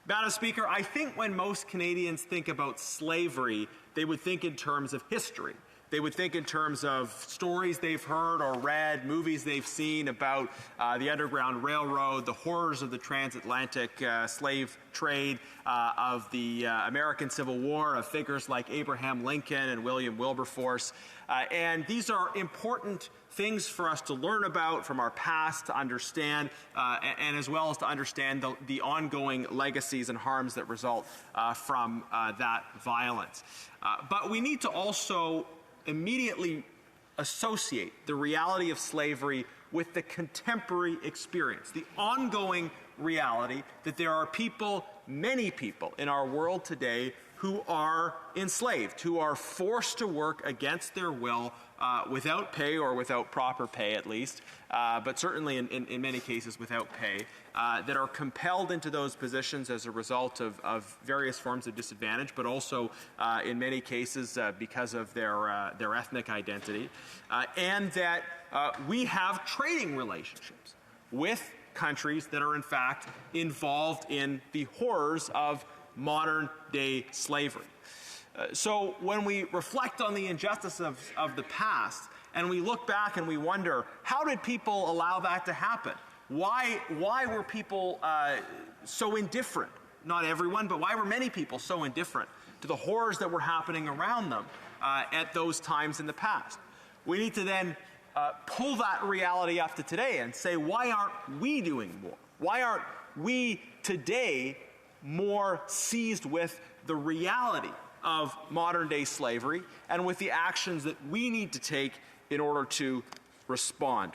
Madam Speaker, I think when most Canadians think about slavery, they would think in terms of history. They would think in terms of stories they've heard or read, movies they've seen about the Underground Railroad, the horrors of the transatlantic slave trade, of the American Civil War, of figures like Abraham Lincoln and William Wilberforce. And these are important things for us to learn about from our past, to understand, and as well as to understand the ongoing legacies and harms that result from that violence. But we need to also immediately associate the reality of slavery with the contemporary experience, the ongoing reality that there are people, many people in our world today who are enslaved, who are forced to work against their will, without pay or without proper pay at least, but certainly in many cases without pay, that are compelled into those positions as a result of various forms of disadvantage, but also in many cases because of their ethnic identity, and that we have trading relationships with countries that are in fact involved in the horrors of modern-day slavery. So when we reflect on the injustice of the past and we look back and we wonder, how did people allow that to happen? Why were people so indifferent? Not everyone, but why were many people so indifferent to the horrors that were happening around them at those times in the past? We need to then pull that reality up to today and say, why aren't we doing more? Why aren't we today more seized with the reality of modern-day slavery and with the actions that we need to take in order to respond?